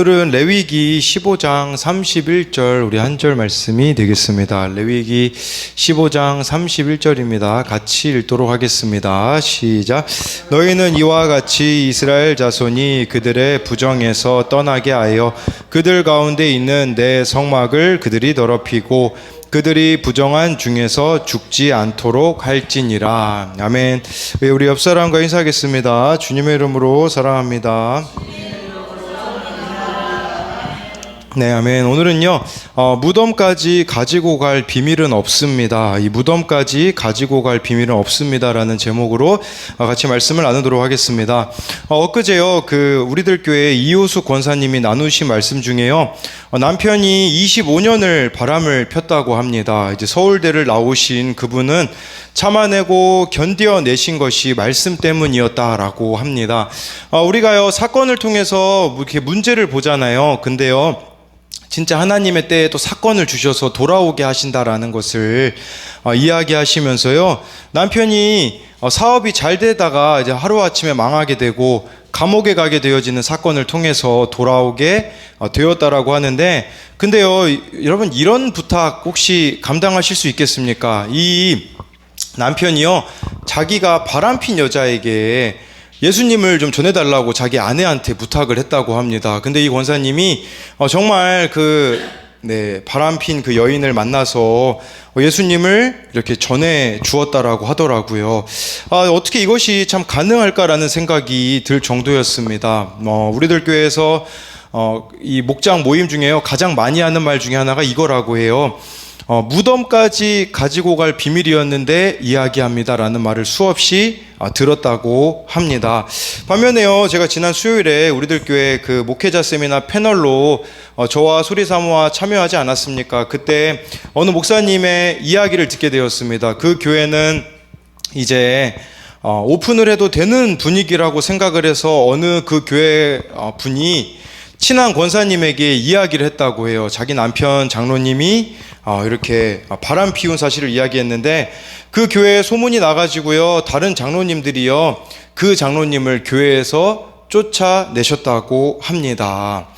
오늘은 레위기 15장 31절 우리 한 절 말씀이 되겠습니다. 레위기 15장 31절입니다. 같이 읽도록 하겠습니다. 시작. 너희는 이와 같이 이스라엘 자손이 그들의 부정에서 떠나게 하여 그들 가운데 있는 내 성막을 그들이 더럽히고 그들이 부정한 중에서 죽지 않도록 할지니라. 아멘. 우리 옆 사람과 인사하겠습니다. 주님의 이름으로 사랑합니다. 네, 아멘. 오늘은요, 무덤까지 가지고 갈 비밀은 없습니다. 이 무덤까지 가지고 갈 비밀은 없습니다라는 제목으로 같이 말씀을 나누도록 하겠습니다. 엊그제요, 우리들 교회 이호숙 권사님이 나누신 말씀 중에요, 남편이 25년을 바람을 폈다고 합니다. 이제 서울대를 나오신 그분은 참아내고 견뎌내신 것이 말씀 때문이었다라고 합니다. 우리가요, 사건을 통해서 이렇게 문제를 보잖아요. 근데요, 진짜 하나님의 때에 또 사건을 주셔서 돌아오게 하신다라는 것을 이야기하시면서요, 남편이 사업이 잘 되다가 이제 하루아침에 망하게 되고 감옥에 가게 되어지는 사건을 통해서 돌아오게 되었다라고 하는데, 근데요, 여러분, 이런 부탁 혹시 감당하실 수 있겠습니까? 이 남편이요, 자기가 바람핀 여자에게 예수님을 좀 전해달라고 자기 아내한테 부탁을 했다고 합니다. 근데 이 권사님이 정말 바람핀 그 여인을 만나서 예수님을 이렇게 전해 주었다라고 하더라고요. 어떻게 이것이 참 가능할까라는 생각이 들 정도였습니다. 우리들 교회에서 이 목장 모임 중에요, 가장 많이 하는 말 중에 하나가 이거라고 해요. 무덤까지 가지고 갈 비밀이었는데 이야기합니다라는 말을 수없이 들었다고 합니다. 반면에요, 제가 지난 수요일에 우리들 교회 그 목회자 세미나 패널로 저와 소리사모와 참여하지 않았습니까? 그때 어느 목사님의 이야기를 듣게 되었습니다. 그 교회는 이제 오픈을 해도 되는 분위기라고 생각을 해서 어느 그 교회 분이 친한 권사님에게 이야기를 했다고 해요. 자기 남편 장로님이 이렇게 바람 피운 사실을 이야기했는데, 그 교회에 소문이 나가지고요, 다른 장로님들이요, 그 장로님을 교회에서 쫓아내셨다고 합니다.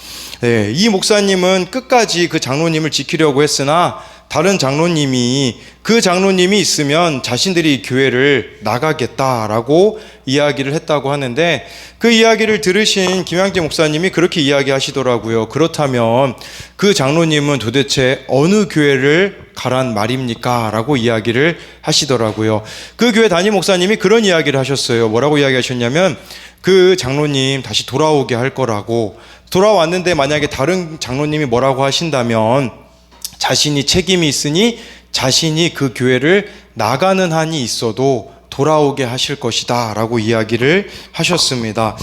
네, 이 목사님은 끝까지 그 장로님을 지키려고 했으나 다른 장로님이 그 장로님이 있으면 자신들이 교회를 나가겠다라고 이야기를 했다고 하는데, 그 이야기를 들으신 김양재 목사님이 그렇게 이야기하시더라고요. 그렇다면 그 장로님은 도대체 어느 교회를 가란 말입니까? 라고 이야기를 하시더라고요. 그 교회 담임 목사님이 그런 이야기를 하셨어요. 뭐라고 이야기하셨냐면, 그 장로님 다시 돌아오게 할 거라고, 돌아왔는데 만약에 다른 장로님이 뭐라고 하신다면 자신이 책임이 있으니 자신이 그 교회를 나가는 한이 있어도 돌아오게 하실 것이다 라고 이야기를 하셨습니다.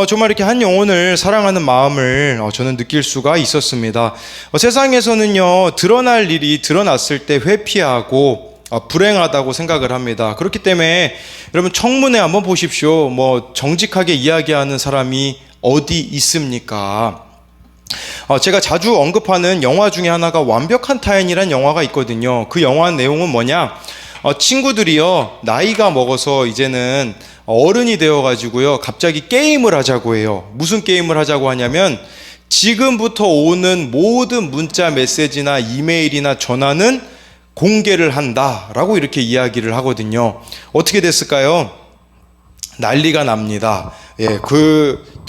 정말 이렇게 한 영혼을 사랑하는 마음을 저는 느낄 수가 있었습니다. 세상에서는요, 드러날 일이 드러났을 때 회피하고 불행하다고 생각을 합니다. 그렇기 때문에 여러분, 청문회 한번 보십시오. 정직하게 이야기하는 사람이 어디 있습니까? 제가 자주 언급하는 영화 중에 하나가 완벽한 타인이라는 영화가 있거든요. 그 영화 내용은 뭐냐? 친구들이요, 나이가 먹어서 이제는 어른이 되어가지고요, 갑자기 게임을 하자고 해요. 무슨 게임을 하자고 하냐면, 지금부터 오는 모든 문자 메시지나 이메일이나 전화는 공개를 한다라고 이렇게 이야기를 하거든요. 어떻게 됐을까요? 난리가 납니다.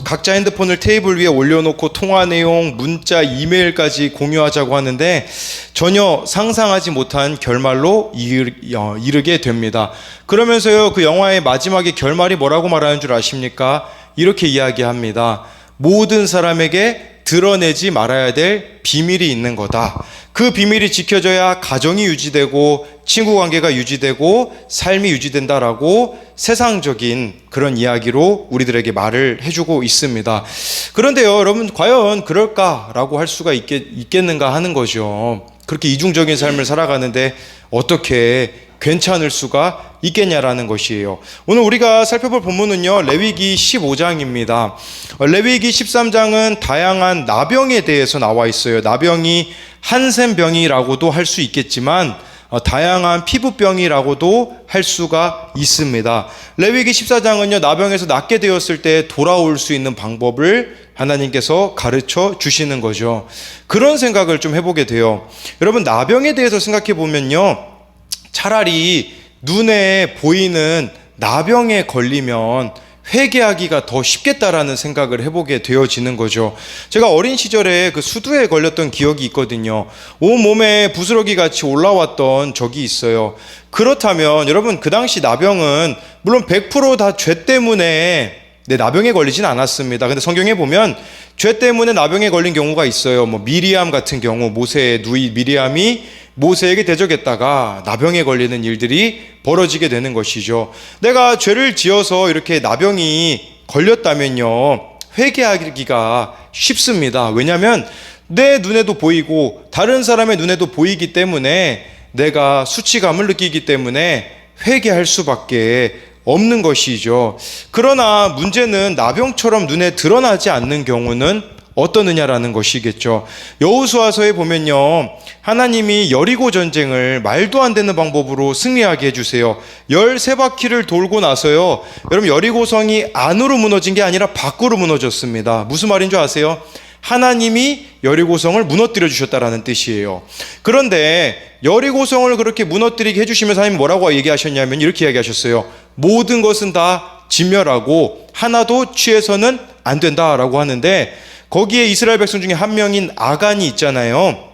각자 핸드폰을 테이블 위에 올려놓고 통화 내용, 문자, 이메일까지 공유하자고 하는데 전혀 상상하지 못한 결말로 이르게 됩니다. 그러면서요, 그 영화의 마지막에 결말이 뭐라고 말하는 줄 아십니까? 이렇게 이야기합니다. 모든 사람에게 드러내지 말아야 될 비밀이 있는 거다. 그 비밀이 지켜져야 가정이 유지되고 친구 관계가 유지되고 삶이 유지된다라고 세상적인 그런 이야기로 우리들에게 말을 해주고 있습니다. 그런데요, 여러분, 과연 그럴까라고 할 수가 있겠는가 하는 거죠. 그렇게 이중적인 삶을 살아가는데 어떻게 괜찮을 수가 있겠냐라는 것이에요. 오늘 우리가 살펴볼 본문은요, 레위기 15장입니다. 레위기 13장은 다양한 나병에 대해서 나와 있어요. 나병이 한센병이라고도 할 수 있겠지만 다양한 피부병이라고도 할 수가 있습니다. 레위기 14장은요, 나병에서 낫게 되었을 때 돌아올 수 있는 방법을 하나님께서 가르쳐 주시는 거죠. 그런 생각을 좀 해보게 돼요. 여러분, 나병에 대해서 생각해 보면요, 차라리 눈에 보이는 나병에 걸리면 회개하기가 더 쉽겠다라는 생각을 해보게 되어지는 거죠. 제가 어린 시절에 그 수두에 걸렸던 기억이 있거든요. 온몸에 부스러기 같이 올라왔던 적이 있어요. 그렇다면 여러분, 그 당시 나병은 물론 100% 다 죄 때문에 나병에 걸리진 않았습니다. 근데 성경에 보면 죄 때문에 나병에 걸린 경우가 있어요. 미리암 같은 경우, 모세의 누이 미리암이 모세에게 대적했다가 나병에 걸리는 일들이 벌어지게 되는 것이죠. 내가 죄를 지어서 이렇게 나병이 걸렸다면요, 회개하기가 쉽습니다. 왜냐하면 내 눈에도 보이고 다른 사람의 눈에도 보이기 때문에 내가 수치감을 느끼기 때문에 회개할 수밖에 없는 것이죠. 그러나 문제는 나병처럼 눈에 드러나지 않는 경우는 어떠느냐라는 것이겠죠. 여호수아서에 보면요, 하나님이 여리고 전쟁을 말도 안 되는 방법으로 승리하게 해주세요. 13바퀴를 돌고 나서요, 여러분, 여리고성이 안으로 무너진 게 아니라 밖으로 무너졌습니다. 무슨 말인 줄 아세요? 하나님이 여리고성을 무너뜨려 주셨다라는 뜻이에요. 그런데 여리고성을 그렇게 무너뜨리게 해주시면서 하나님이 뭐라고 얘기하셨냐면 이렇게 이야기하셨어요. 모든 것은 다 진멸하고 하나도 취해서는 안 된다라고 하는데, 거기에 이스라엘 백성 중에 한 명인 아간이 있잖아요.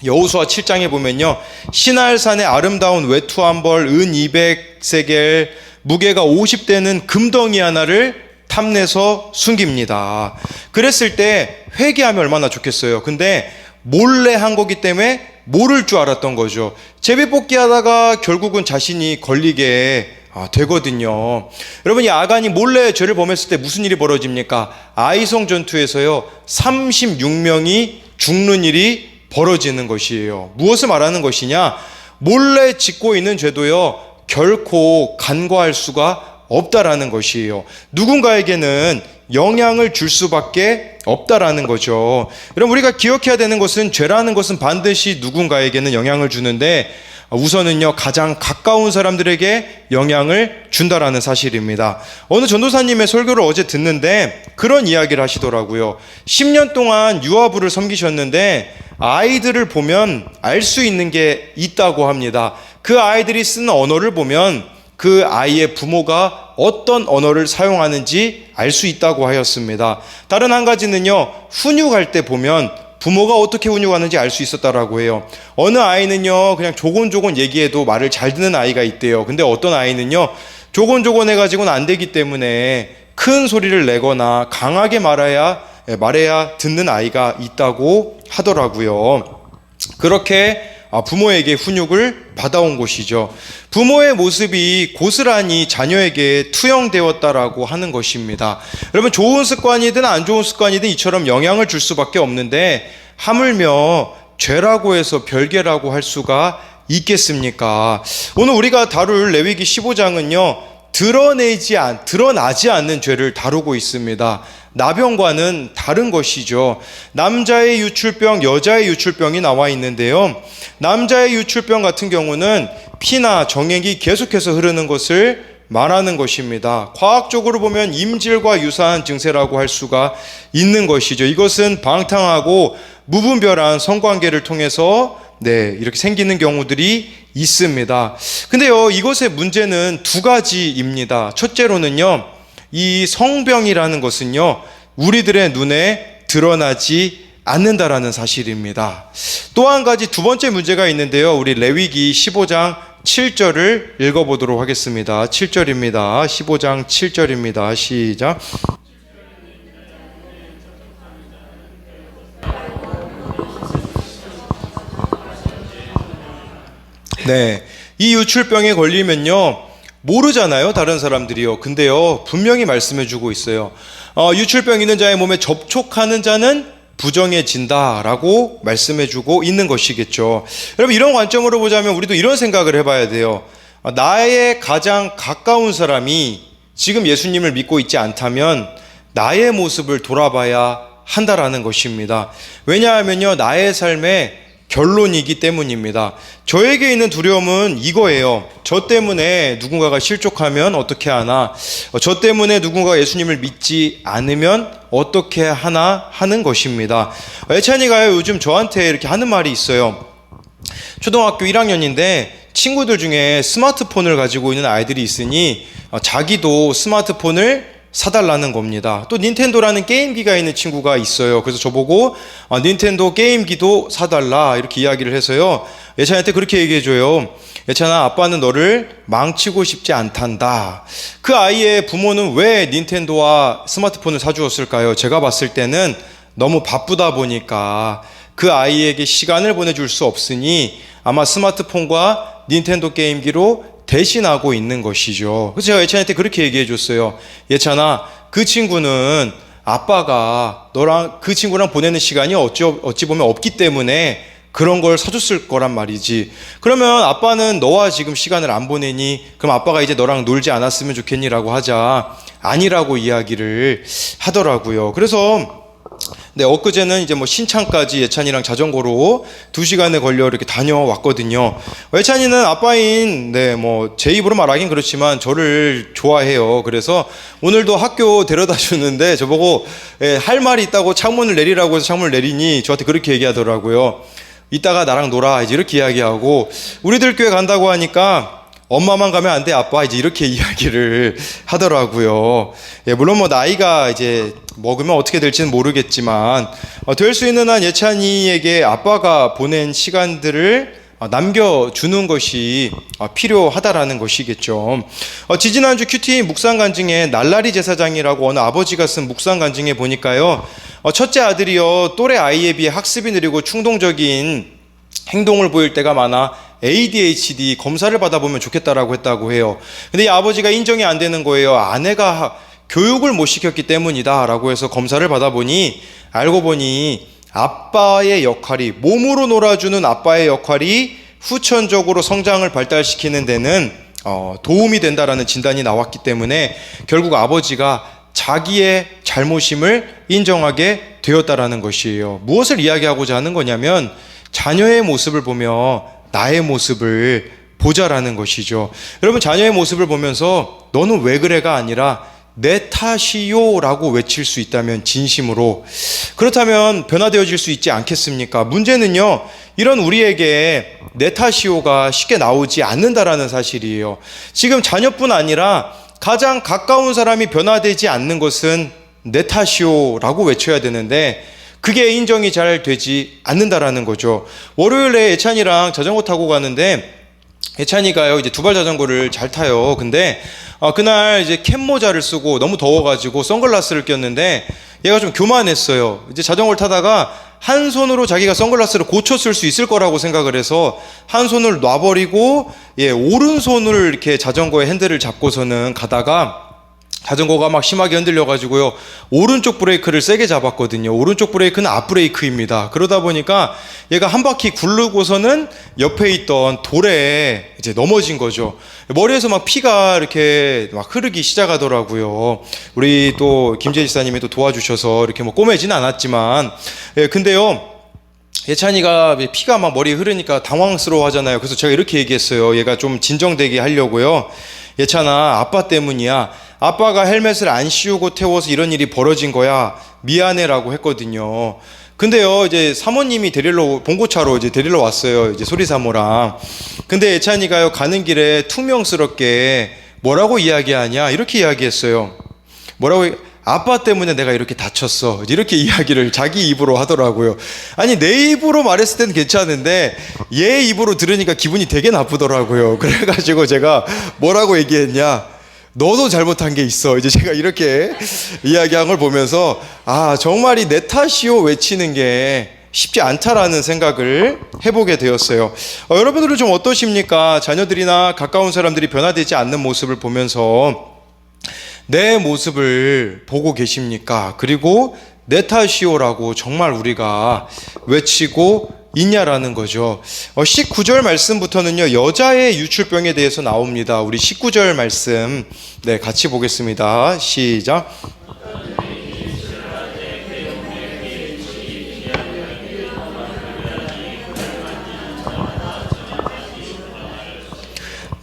여호수아 7장에 보면요, 시날산의 아름다운 외투 한 벌, 은 200세겔, 무게가 50대는 금덩이 하나를 탐내서 숨깁니다. 그랬을 때 회개하면 얼마나 좋겠어요. 근데 몰래 한 거기 때문에 모를 줄 알았던 거죠. 제비뽑기 하다가 결국은 자신이 걸리게 되거든요. 여러분, 이 아간이 몰래 죄를 범했을 때 무슨 일이 벌어집니까? 아이성 전투에서요, 36명이 죽는 일이 벌어지는 것이에요. 무엇을 말하는 것이냐? 몰래 짓고 있는 죄도요, 결코 간과할 수가 없다라는 것이에요. 누군가에게는 영향을 줄 수밖에 없다라는 거죠. 여러분, 우리가 기억해야 되는 것은 죄라는 것은 반드시 누군가에게는 영향을 주는데, 우선은요, 가장 가까운 사람들에게 영향을 준다라는 사실입니다. 어느 전도사님의 설교를 어제 듣는데 그런 이야기를 하시더라고요. 10년 동안 유아부를 섬기셨는데 아이들을 보면 알 수 있는 게 있다고 합니다. 그 아이들이 쓰는 언어를 보면 그 아이의 부모가 어떤 언어를 사용하는지 알 수 있다고 하였습니다. 다른 한 가지는요, 훈육할 때 보면 부모가 어떻게 훈육하는지 알 수 있었다라고 해요. 어느 아이는요, 그냥 조곤조곤 얘기해도 말을 잘 듣는 아이가 있대요. 근데 어떤 아이는요, 조곤조곤 해가지고는 안 되기 때문에 큰 소리를 내거나 강하게 말해야 듣는 아이가 있다고 하더라고요. 그렇게 부모에게 훈육을 받아온 것이죠. 부모의 모습이 고스란히 자녀에게 투영되었다라고 하는 것입니다. 여러분, 좋은 습관이든 안 좋은 습관이든 이처럼 영향을 줄 수밖에 없는데 하물며 죄라고 해서 별개라고 할 수가 있겠습니까? 오늘 우리가 다룰 레위기 15장은요, 드러나지 않는 죄를 다루고 있습니다. 나병과는 다른 것이죠. 남자의 유출병, 여자의 유출병이 나와 있는데요, 남자의 유출병 같은 경우는 피나 정액이 계속해서 흐르는 것을 말하는 것입니다. 과학적으로 보면 임질과 유사한 증세라고 할 수가 있는 것이죠. 이것은 방탕하고 무분별한 성관계를 통해서 이렇게 생기는 경우들이 있습니다. 근데요, 이것의 문제는 두 가지입니다. 첫째로는요, 이 성병이라는 것은요, 우리들의 눈에 드러나지 않는다라는 사실입니다. 또 한 가지, 두 번째 문제가 있는데요, 우리 레위기 15장 7절을 읽어보도록 하겠습니다. 7절입니다. 15장 7절입니다. 시작. 이 유출병에 걸리면요, 모르잖아요, 다른 사람들이요. 근데요, 분명히 말씀해주고 있어요. 유출병 있는 자의 몸에 접촉하는 자는 부정해진다라고 말씀해주고 있는 것이겠죠. 여러분, 이런 관점으로 보자면 우리도 이런 생각을 해봐야 돼요. 나의 가장 가까운 사람이 지금 예수님을 믿고 있지 않다면 나의 모습을 돌아봐야 한다라는 것입니다. 왜냐하면요, 나의 삶에 결론이기 때문입니다. 저에게 있는 두려움은 이거예요. 저 때문에 누군가가 실족하면 어떻게 하나, 저 때문에 누군가가 예수님을 믿지 않으면 어떻게 하나 하는 것입니다. 애찬이가요, 요즘 저한테 이렇게 하는 말이 있어요. 초등학교 1학년인데 친구들 중에 스마트폰을 가지고 있는 아이들이 있으니 자기도 스마트폰을 사달라는 겁니다. 또 닌텐도라는 게임기가 있는 친구가 있어요. 그래서 저보고 닌텐도 게임기도 사달라 이렇게 이야기를 해서요, 예찬이한테 그렇게 얘기해줘요. 예찬아, 아빠는 너를 망치고 싶지 않단다. 그 아이의 부모는 왜 닌텐도와 스마트폰을 사주었을까요? 제가 봤을 때는 너무 바쁘다 보니까 그 아이에게 시간을 보내줄 수 없으니 아마 스마트폰과 닌텐도 게임기로 대신하고 있는 것이죠. 그래서 제가 예찬이한테 그렇게 얘기해 줬어요. 예찬아, 그 친구는 아빠가 너랑 그 친구랑 보내는 시간이 어찌 보면 없기 때문에 그런 걸 사줬을 거란 말이지. 그러면 아빠는 너와 지금 시간을 안 보내니 그럼 아빠가 이제 너랑 놀지 않았으면 좋겠니? 라고 하자 아니라고 이야기를 하더라고요. 그래서 엊그제는 이제 신창까지 예찬이랑 자전거로 2시간에 걸려 이렇게 다녀왔거든요. 예찬이는 아빠인, 제 입으로 말하긴 그렇지만 저를 좋아해요. 그래서 오늘도 학교 데려다 주는데 저보고 할 말이 있다고 창문을 내리라고 해서 창문을 내리니 저한테 그렇게 얘기하더라고요. 이따가 나랑 놀아. 이제 이렇게 이야기하고, 우리들 교회 간다고 하니까 엄마만 가면 안 돼, 아빠. 이제 이렇게 이야기를 하더라고요. 물론 나이가 이제 먹으면 어떻게 될지는 모르겠지만, 될 수 있는 한 예찬이에게 아빠가 보낸 시간들을 남겨주는 것이 필요하다라는 것이겠죠. 지지난주 큐티 묵상간증에 날라리 제사장이라고 어느 아버지가 쓴 묵상간증에 보니까요, 첫째 아들이요, 또래 아이에 비해 학습이 느리고 충동적인 행동을 보일 때가 많아 ADHD 검사를 받아보면 좋겠다라고 했다고 해요. 근데 이 아버지가 인정이 안 되는 거예요. 아내가 교육을 못 시켰기 때문이다 라고 해서 검사를 받아보니, 알고 보니 아빠의 역할이, 몸으로 놀아주는 아빠의 역할이 후천적으로 성장을 발달시키는 데는 도움이 된다라는 진단이 나왔기 때문에 결국 아버지가 자기의 잘못임을 인정하게 되었다라는 것이에요. 무엇을 이야기하고자 하는 거냐면, 자녀의 모습을 보며 나의 모습을 보자라는 것이죠. 여러분, 자녀의 모습을 보면서 너는 왜 그래가 아니라 내 탓이요 라고 외칠 수 있다면, 진심으로, 그렇다면 변화되어질 수 있지 않겠습니까? 문제는요, 이런 우리에게 내 탓이요가 쉽게 나오지 않는다라는 사실이에요. 지금 자녀뿐 아니라 가장 가까운 사람이 변화되지 않는 것은 내 탓이요 라고 외쳐야 되는데 그게 인정이 잘 되지 않는다라는 거죠. 월요일에 예찬이랑 자전거 타고 가는데, 예찬이가요, 이제 두발 자전거를 잘 타요. 근데 그날 이제 캡모자를 쓰고 너무 더워가지고 선글라스를 꼈는데 얘가 좀 교만했어요. 이제 자전거를 타다가 한 손으로 자기가 선글라스를 고쳐 쓸 수 있을 거라고 생각을 해서 한 손을 놔버리고 오른손을 이렇게 자전거의 핸들을 잡고서는 가다가 자전거가 막 심하게 흔들려가지고요, 오른쪽 브레이크를 세게 잡았거든요. 오른쪽 브레이크는 앞브레이크입니다. 그러다 보니까 얘가 한 바퀴 굴르고서는 옆에 있던 돌에 이제 넘어진 거죠. 머리에서 막 피가 이렇게 막 흐르기 시작하더라고요. 우리 또 김재 지사님이 또 도와주셔서 이렇게 꼬매진 않았지만, 근데요, 예찬이가 피가 막 머리에 흐르니까 당황스러워 하잖아요. 그래서 제가 이렇게 얘기했어요. 얘가 좀 진정되게 하려고요. 예찬아, 아빠 때문이야. 아빠가 헬멧을 안 씌우고 태워서 이런 일이 벌어진 거야. 미안해라고 했거든요. 근데요, 이제 사모님이 봉고차로 이제 데리러 왔어요. 이제 소리사모랑. 근데 예찬이가요, 가는 길에 퉁명스럽게 뭐라고 이야기하냐? 이렇게 이야기했어요. 아빠 때문에 내가 이렇게 다쳤어. 이렇게 이야기를 자기 입으로 하더라고요. 아니, 내 입으로 말했을 때는 괜찮은데 얘 입으로 들으니까 기분이 되게 나쁘더라고요. 그래가지고 제가 뭐라고 얘기했냐? 너도 잘못한 게 있어. 이제 제가 이렇게 이야기한 걸 보면서 정말 이 내 탓이요 외치는 게 쉽지 않다라는 생각을 해보게 되었어요. 여러분들은 좀 어떠십니까? 자녀들이나 가까운 사람들이 변화되지 않는 모습을 보면서 내 모습을 보고 계십니까? 그리고 내 탓이요라고 정말 우리가 외치고 있냐라는 거죠. 19절 말씀부터는요, 여자의 유출병에 대해서 나옵니다. 우리 19절 말씀 같이 보겠습니다. 시작.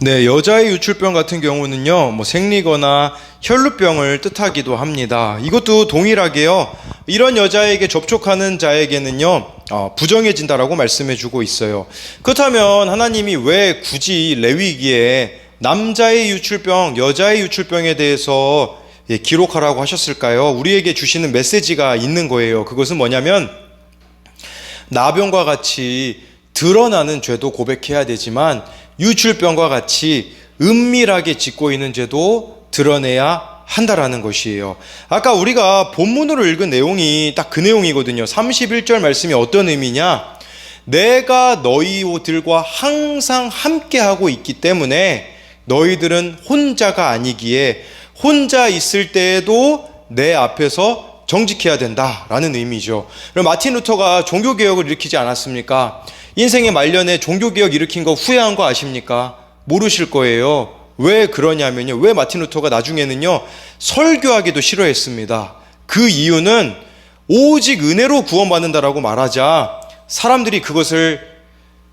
네, 여자의 유출병 같은 경우는요, 생리거나 혈루병을 뜻하기도 합니다. 이것도 동일하게요, 이런 여자에게 접촉하는 자에게는요, 부정해진다라고 말씀해주고 있어요. 그렇다면 하나님이 왜 굳이 레위기에 남자의 유출병, 여자의 유출병에 대해서 기록하라고 하셨을까요? 우리에게 주시는 메시지가 있는 거예요. 그것은 뭐냐면, 나병과 같이 드러나는 죄도 고백해야 되지만 유출병과 같이 은밀하게 짓고 있는 죄도 드러내야 한다라는 것이에요. 아까 우리가 본문으로 읽은 내용이 딱 그 내용이거든요. 31절 말씀이 어떤 의미냐? 내가 너희들과 항상 함께하고 있기 때문에 너희들은 혼자가 아니기에 혼자 있을 때에도 내 앞에서 정직해야 된다라는 의미죠. 그럼 마틴 루터가 종교개혁을 일으키지 않았습니까? 인생의 말년에 종교개혁 일으킨 거 후회한 거 아십니까? 모르실 거예요. 왜 그러냐면요, 왜 마틴 루터가 나중에는요 설교하기도 싫어했습니다. 그 이유는 오직 은혜로 구원받는다라고 말하자 사람들이 그것을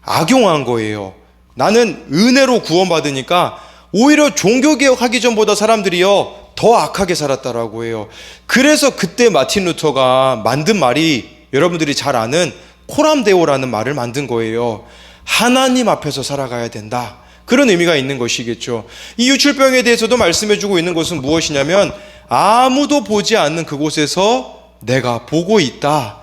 악용한 거예요. 나는 은혜로 구원받으니까 오히려 종교개혁 하기 전보다 사람들이요 더 악하게 살았다라고 해요. 그래서 그때 마틴 루터가 만든 말이 여러분들이 잘 아는 코람데오라는 말을 만든 거예요. 하나님 앞에서 살아가야 된다. 그런 의미가 있는 것이겠죠. 이 유출병에 대해서도 말씀해주고 있는 것은 무엇이냐면 아무도 보지 않는 그곳에서 내가 보고 있다.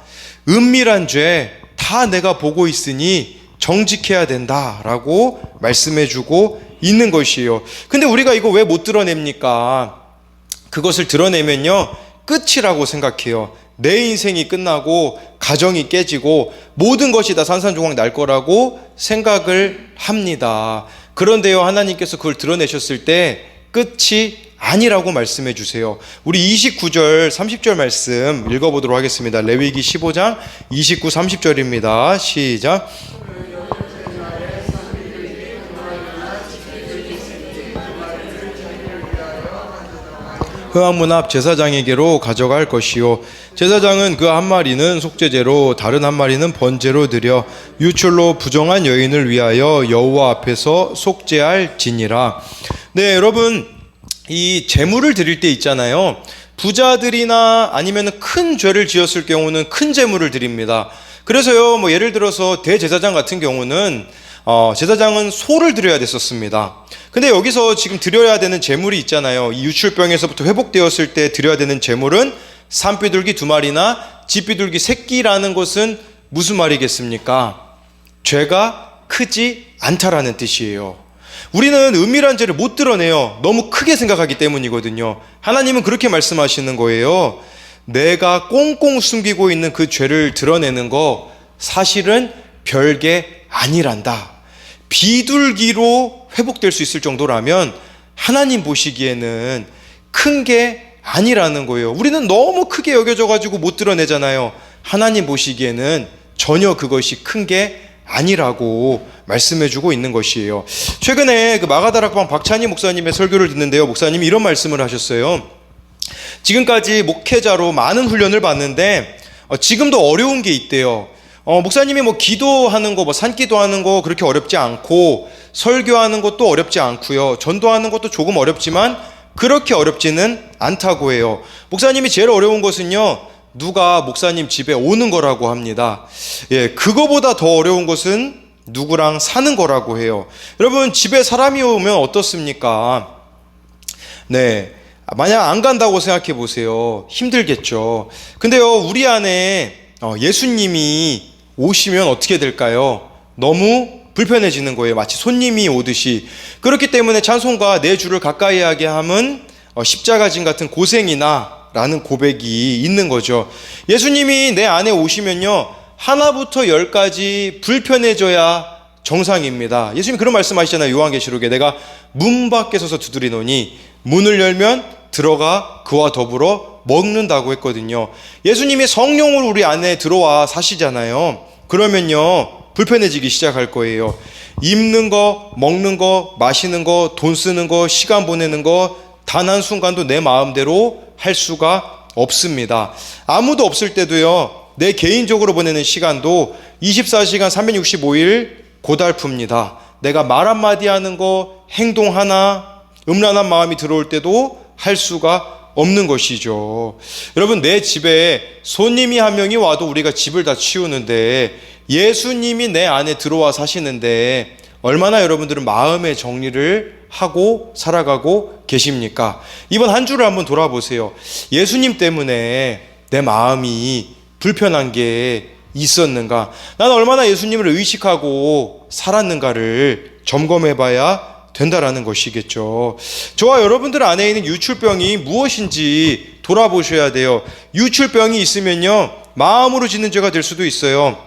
은밀한 죄 다 내가 보고 있으니 정직해야 된다라고 말씀해주고 있는 것이에요. 근데 우리가 이거 왜 못 드러냅니까? 그것을 드러내면요 끝이라고 생각해요. 내 인생이 끝나고 가정이 깨지고 모든 것이 다 산산조각 날 거라고 생각을 합니다. 그런데요, 하나님께서 그걸 드러내셨을 때 끝이 아니라고 말씀해 주세요. 우리 29절 30절 말씀 읽어보도록 하겠습니다. 레위기 15장 29, 30절입니다. 시작. 회막문 앞 제사장에게로 가져갈 것이요 제사장은 그 한 마리는 속죄제로 다른 한 마리는 번제로 드려 유출로 부정한 여인을 위하여 여호와 앞에서 속죄할지니라. 네, 여러분, 이 제물을 드릴 때 있잖아요. 부자들이나 아니면 큰 죄를 지었을 경우는 큰 제물을 드립니다. 그래서요, 예를 들어서 대제사장 같은 경우는 제사장은 소를 드려야 됐었습니다. 근데 여기서 지금 드려야 되는 제물이 있잖아요. 이 유출병에서부터 회복되었을 때 드려야 되는 제물은 산비둘기 2마리나 집비둘기 3끼라는 것은 무슨 말이겠습니까? 죄가 크지 않다라는 뜻이에요. 우리는 은밀한 죄를 못 드러내요. 너무 크게 생각하기 때문이거든요. 하나님은 그렇게 말씀하시는 거예요. 내가 꽁꽁 숨기고 있는 그 죄를 드러내는 거 사실은 별게 아니란다. 비둘기로 회복될 수 있을 정도라면 하나님 보시기에는 큰 게 아니라는 거예요. 우리는 너무 크게 여겨져가지고 못 드러내잖아요. 하나님 보시기에는 전혀 그것이 큰 게 아니라고 말씀해주고 있는 것이에요. 최근에 그 마가다락방 박찬희 목사님의 설교를 듣는데요, 목사님이 이런 말씀을 하셨어요. 지금까지 목회자로 많은 훈련을 받는데 지금도 어려운 게 있대요. 목사님이 기도하는 거, 산기도하는 거 그렇게 어렵지 않고, 설교하는 것도 어렵지 않고요, 전도하는 것도 조금 어렵지만 그렇게 어렵지는 않다고 해요. 목사님이 제일 어려운 것은요, 누가 목사님 집에 오는 거라고 합니다. 예, 그거보다 더 어려운 것은 누구랑 사는 거라고 해요. 여러분, 집에 사람이 오면 어떻습니까? 네, 만약 안 간다고 생각해 보세요. 힘들겠죠. 근데요, 우리 안에 예수님이 오시면 어떻게 될까요? 너무 불편해지는 거예요. 마치 손님이 오듯이. 그렇기 때문에 찬송가 내 주를 가까이 하게 함은 십자가진 같은 고생이나 라는 고백이 있는 거죠. 예수님이 내 안에 오시면요, 하나부터 10까지 불편해져야 정상입니다. 예수님이 그런 말씀하시잖아요. 요한계시록에 내가 문 밖에 서서 두드리노니 문을 열면 들어가 그와 더불어 먹는다고 했거든요. 예수님이 성령으로 우리 안에 들어와 사시잖아요. 그러면요, 불편해지기 시작할 거예요. 입는 거, 먹는 거, 마시는 거, 돈 쓰는 거, 시간 보내는 거 단 한순간도 내 마음대로 할 수가 없습니다. 아무도 없을 때도요, 내 개인적으로 보내는 시간도 24시간 365일 고달픕니다. 내가 말 한마디 하는 거, 행동 하나, 음란한 마음이 들어올 때도 할 수가 없는 것이죠. 여러분, 내 집에 손님이 한 명이 와도 우리가 집을 다 치우는데 예수님이 내 안에 들어와 사시는데 얼마나 여러분들은 마음의 정리를 하고 살아가고 계십니까? 이번 한 주를 한번 돌아보세요. 예수님 때문에 내 마음이 불편한 게 있었는가? 나는 얼마나 예수님을 의식하고 살았는가를 점검해 봐야 된다라는 것이겠죠. 저와 여러분들 안에 있는 유출병이 무엇인지 돌아보셔야 돼요. 유출병이 있으면요, 마음으로 짓는 죄가 될 수도 있어요.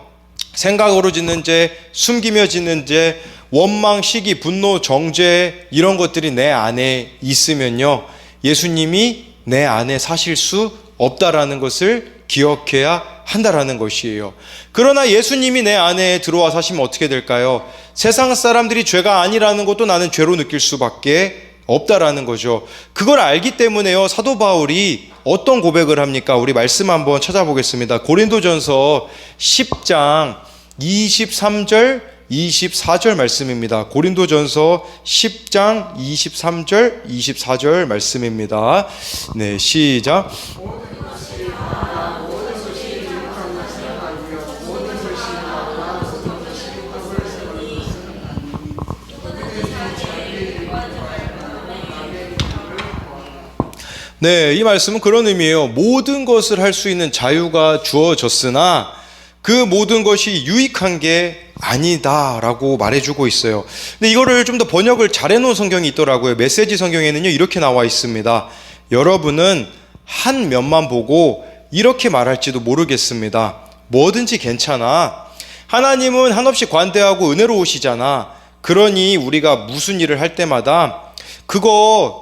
생각으로 짓는 죄, 숨기며 짓는 죄, 원망, 시기, 분노, 정죄, 이런 것들이 내 안에 있으면요, 예수님이 내 안에 사실 수 없다라는 것을 기억해야 한다라는 것이에요. 그러나 예수님이 내 안에 들어와 사시면 어떻게 될까요? 세상 사람들이 죄가 아니라는 것도 나는 죄로 느낄 수밖에 없다라는 거죠. 그걸 알기 때문에요, 사도 바울이 어떤 고백을 합니까? 우리 말씀 한번 찾아보겠습니다. 고린도전서 10장 23절 24절 말씀입니다. 고린도전서 10장 23절 24절 말씀입니다. 네, 시작. 네, 이 말씀은 그런 의미예요. 모든 것을 할 수 있는 자유가 주어졌으나 그 모든 것이 유익한 게 아니다라고 말해주고 있어요. 근데 이거를 좀 더 번역을 잘해놓은 성경이 있더라고요. 메시지 성경에는요, 이렇게 나와 있습니다. 여러분은 한 면만 보고 이렇게 말할지도 모르겠습니다. 뭐든지 괜찮아. 하나님은 한없이 관대하고 은혜로우시잖아. 그러니 우리가 무슨 일을 할 때마다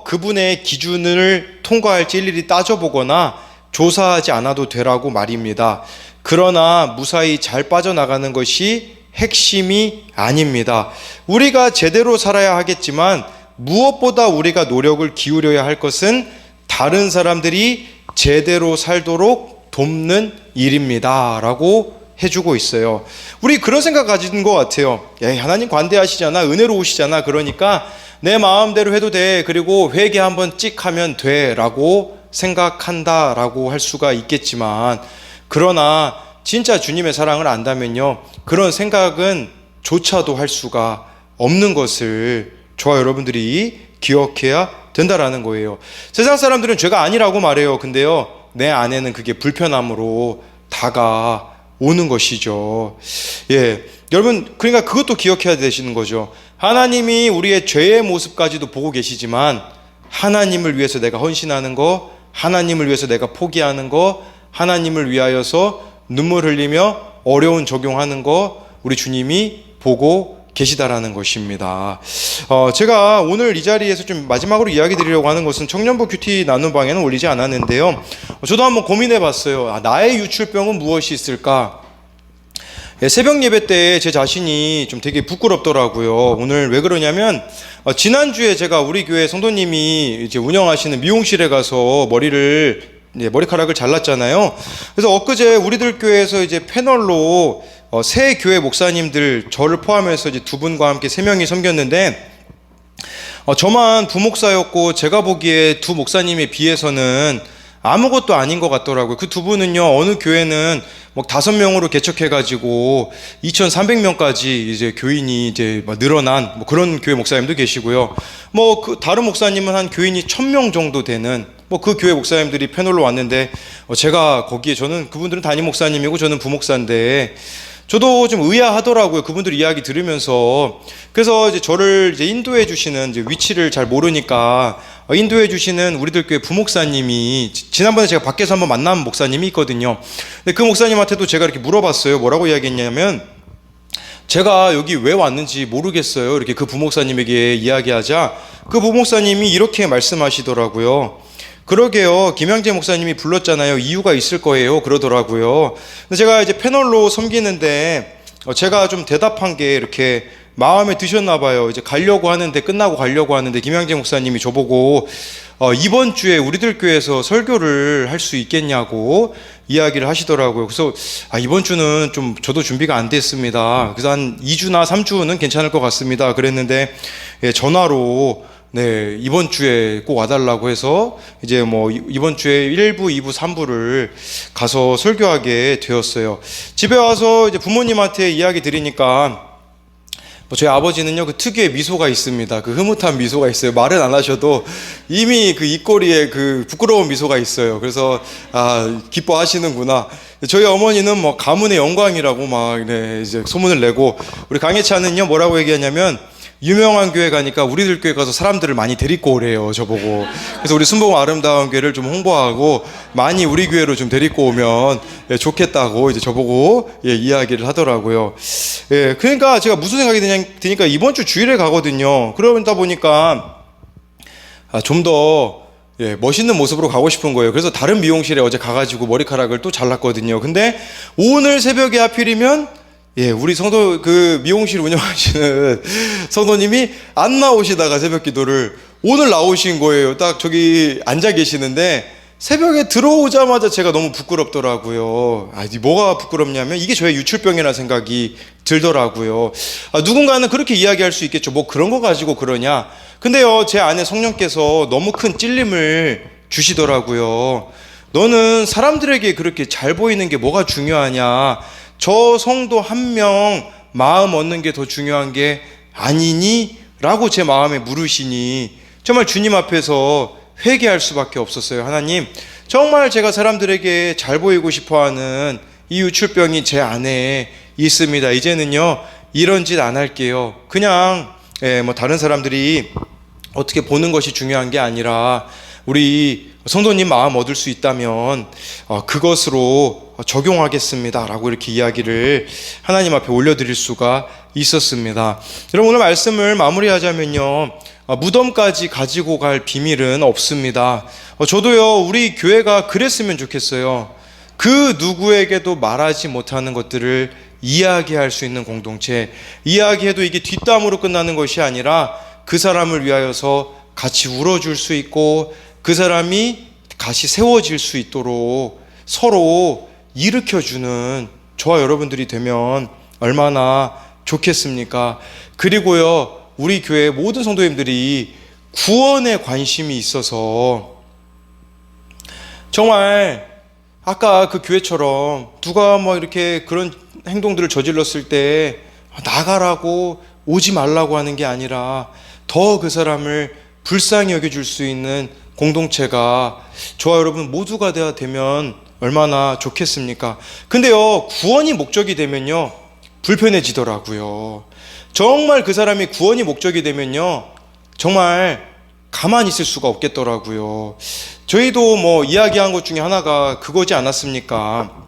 그분의 기준을 통과할지 일일이 따져보거나 조사하지 않아도 되라고 말입니다. 그러나 무사히 잘 빠져나가는 것이 핵심이 아닙니다. 우리가 제대로 살아야 하겠지만 무엇보다 우리가 노력을 기울여야 할 것은 다른 사람들이 제대로 살도록 돕는 일입니다 라고 해주고 있어요. 우리 그런 생각 가진 것 같아요. 하나님 관대하시잖아, 은혜로우시잖아, 그러니까 내 마음대로 해도 돼, 그리고 회개 한번 찍 하면 돼 라고 생각한다 라고 할 수가 있겠지만, 그러나 진짜 주님의 사랑을 안다면요, 그런 생각은 조차도 할 수가 없는 것을 저와 여러분들이 기억해야 된다라는 거예요. 세상 사람들은 죄가 아니라고 말해요. 근데요, 내 안에는 그게 불편함으로 다가오는 것이죠. 예, 여러분, 그러니까 그것도 기억해야 되시는 거죠. 하나님이 우리의 죄의 모습까지도 보고 계시지만 하나님을 위해서 내가 헌신하는 거, 하나님을 위해서 내가 포기하는 거, 하나님을 위하여서 눈물 흘리며 어려운 적용하는 거 우리 주님이 보고 계시다라는 것입니다. 제가 오늘 이 자리에서 좀 마지막으로 이야기 드리려고 하는 것은 청년부 큐티 나눔방에는 올리지 않았는데요, 저도 한번 고민해 봤어요. 나의 유출병은 무엇이 있을까? 새벽 예배 때 제 자신이 좀 되게 부끄럽더라고요. 오늘 왜 그러냐면, 지난주에 제가 우리 교회 성도님이 이제 운영하시는 미용실에 가서 머리카락을 잘랐잖아요. 그래서 엊그제 우리들 교회에서 이제 패널로 새 교회 목사님들, 저를 포함해서 이제 두 분과 함께 3명이 섬겼는데, 저만 부목사였고 제가 보기에 두 목사님에 비해서는 아무것도 아닌 것 같더라고요. 그 두 분은요, 어느 교회는 5명으로 개척해가지고 2,300명까지 이제 교인이 이제 늘어난 그런 교회 목사님도 계시고요. 그 다른 목사님은 한 교인이 1,000명 정도 되는 그 교회 목사님들이 패널로 왔는데, 제가 거기에, 저는 그분들은 담임 목사님이고 저는 부목사인데 저도 좀 의아하더라고요. 그분들 이야기 들으면서. 그래서 이제 저를 이제 인도해 주시는, 이제 위치를 잘 모르니까 인도해 주시는 우리들 교회 부목사님이, 지난번에 제가 밖에서 한번 만난 목사님이 있거든요. 근데 그 목사님한테도 제가 이렇게 물어봤어요. 뭐라고 이야기했냐면, 제가 여기 왜 왔는지 모르겠어요, 이렇게 그 부목사님에게 이야기하자 그 부목사님이 이렇게 말씀하시더라고요. 그러게요, 김양재 목사님이 불렀잖아요. 이유가 있을 거예요, 그러더라고요. 근데 제가 이제 패널로 섬기는데 제가 좀 대답한 게 이렇게 마음에 드셨나 봐요. 이제 끝나고 가려고 하는데 김양재 목사님이 저보고 이번 주에 우리들 교회에서 설교를 할 수 있겠냐고 이야기를 하시더라고요. 그래서 이번 주는 좀 저도 준비가 안 됐습니다. 그래서 한 2주나 3주는 괜찮을 것 같습니다. 그랬는데 전화로 네, 이번 주에 꼭 와달라고 해서 이제 뭐 이번 주에 1부, 2부, 3부를 가서 설교하게 되었어요. 집에 와서 이제 부모님한테 이야기 드리니까 저희 아버지는요, 그 특유의 미소가 있습니다. 그 흐뭇한 미소가 있어요. 말은 안 하셔도 이미 그 입꼬리에 그 부끄러운 미소가 있어요. 그래서, 기뻐하시는구나. 저희 어머니는 뭐 가문의 영광이라고 막, 네, 이제 소문을 내고, 우리 강혜찬은요, 뭐라고 얘기하냐면, 유명한 교회 가니까 우리들 교회 가서 사람들을 많이 데리고 오래요, 저보고. 그래서 우리 순복음 아름다운 교회를 좀 홍보하고 많이 우리 교회로 좀 데리고 오면 좋겠다고 이제 저보고 이야기를 하더라고요. 그러니까 제가 무슨 생각이 드니까 이번 주 주일에 가거든요. 그러다 보니까 좀 더 멋있는 모습으로 가고 싶은 거예요. 그래서 다른 미용실에 어제 가가지고 머리카락을 또 잘랐거든요. 근데 오늘 새벽에 하필이면 우리 성도, 그 미용실 운영하시는 성도님이 안 나오시다가 새벽 기도를 오늘 나오신 거예요. 딱 저기 앉아 계시는데 새벽에 들어오자마자 제가 너무 부끄럽더라고요. 뭐가 부끄럽냐면 이게 저의 유출병이라는 생각이 들더라고요. 누군가는 그렇게 이야기할 수 있겠죠. 뭐 그런 거 가지고 그러냐. 근데요, 제 안에 성령께서 너무 큰 찔림을 주시더라고요. 너는 사람들에게 그렇게 잘 보이는 게 뭐가 중요하냐. 저 성도 한 명 마음 얻는 게 더 중요한 게 아니니? 라고 제 마음에 물으시니 정말 주님 앞에서 회개할 수밖에 없었어요. 하나님, 정말 제가 사람들에게 잘 보이고 싶어하는 이 유출병이 제 안에 있습니다. 이제는요, 이런 짓 안 할게요. 그냥 뭐 다른 사람들이 어떻게 보는 것이 중요한 게 아니라 우리 성도님 마음 얻을 수 있다면 그것으로 적용하겠습니다 라고 이렇게 이야기를 하나님 앞에 올려드릴 수가 있었습니다. 여러분, 오늘 말씀을 마무리하자면요, 무덤까지 가지고 갈 비밀은 없습니다. 저도요, 우리 교회가 그랬으면 좋겠어요. 그 누구에게도 말하지 못하는 것들을 이야기할 수 있는 공동체, 이야기해도 이게 뒷담으로 끝나는 것이 아니라 그 사람을 위하여서 같이 울어줄 수 있고 그 사람이 다시 세워질 수 있도록 서로 일으켜주는 저와 여러분들이 되면 얼마나 좋겠습니까? 그리고요, 우리 교회 모든 성도님들이 구원에 관심이 있어서 정말 아까 그 교회처럼 누가 뭐 이렇게 그런 행동들을 저질렀을 때 나가라고 오지 말라고 하는 게 아니라 더 그 사람을 불쌍히 여겨줄 수 있는 공동체가 저와 여러분 모두가 되면 얼마나 좋겠습니까? 근데요, 구원이 목적이 되면요, 불편해지더라고요. 정말 그 사람이 구원이 목적이 되면요, 정말 가만히 있을 수가 없겠더라고요. 저희도 뭐 이야기한 것 중에 하나가 그거지 않았습니까?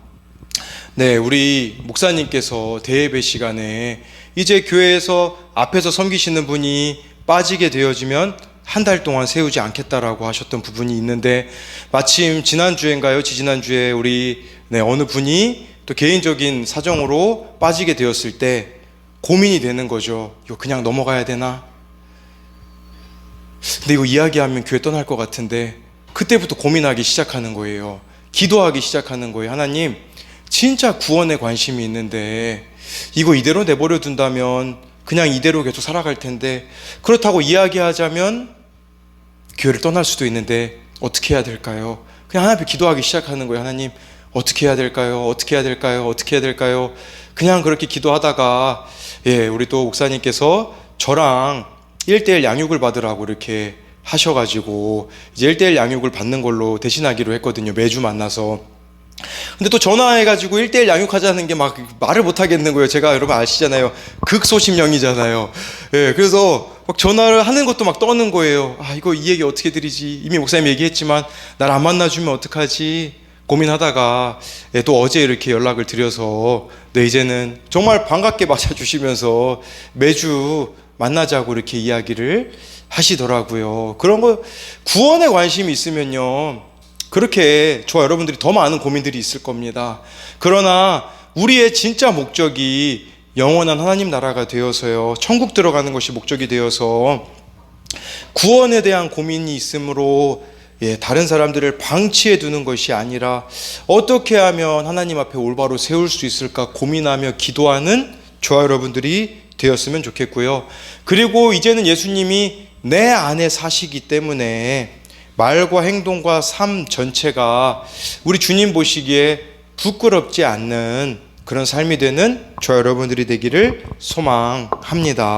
네, 우리 목사님께서 대예배 시간에 이제 교회에서 앞에서 섬기시는 분이 빠지게 되어지면 한 달 동안 세우지 않겠다라고 하셨던 부분이 있는데, 마침 지난주인가요? 지지난주에 우리 어느 분이 또 개인적인 사정으로 빠지게 되었을 때 고민이 되는 거죠. 이거 그냥 넘어가야 되나? 근데 이거 이야기하면 교회 떠날 것 같은데, 그때부터 고민하기 시작하는 거예요. 기도하기 시작하는 거예요. 하나님, 진짜 구원에 관심이 있는데 이거 이대로 내버려 둔다면 그냥 이대로 계속 살아갈 텐데, 그렇다고 이야기하자면 교회를 떠날 수도 있는데 어떻게 해야 될까요? 그냥 하나님 앞에 기도하기 시작하는 거예요. 하나님, 어떻게 해야 될까요? 어떻게 해야 될까요? 어떻게 해야 될까요? 그냥 그렇게 기도하다가 우리 또 목사님께서 저랑 1:1 양육을 받으라고 이렇게 하셔가지고 이제 1:1 양육을 받는 걸로 대신하기로 했거든요. 매주 만나서. 근데 또 전화해가지고 1:1 양육하자는 게 막 말을 못 하겠는 거예요. 제가 여러분 아시잖아요. 극소심령이잖아요. 그래서 막 전화를 하는 것도 막 떠는 거예요. 이거 이 얘기 어떻게 드리지? 이미 목사님 얘기했지만 날 안 만나주면 어떡하지? 고민하다가 또 어제 이렇게 연락을 드려서 이제는 정말 반갑게 맞아주시면서 매주 만나자고 이렇게 이야기를 하시더라고요. 그런 거 구원에 관심이 있으면요, 그렇게 저와 여러분들이 더 많은 고민들이 있을 겁니다. 그러나 우리의 진짜 목적이 영원한 하나님 나라가 되어서요, 천국 들어가는 것이 목적이 되어서 구원에 대한 고민이 있으므로 다른 사람들을 방치해 두는 것이 아니라 어떻게 하면 하나님 앞에 올바로 세울 수 있을까 고민하며 기도하는 저와 여러분들이 되었으면 좋겠고요. 그리고 이제는 예수님이 내 안에 사시기 때문에 말과 행동과 삶 전체가 우리 주님 보시기에 부끄럽지 않는 그런 삶이 되는 저와 여러분들이 되기를 소망합니다.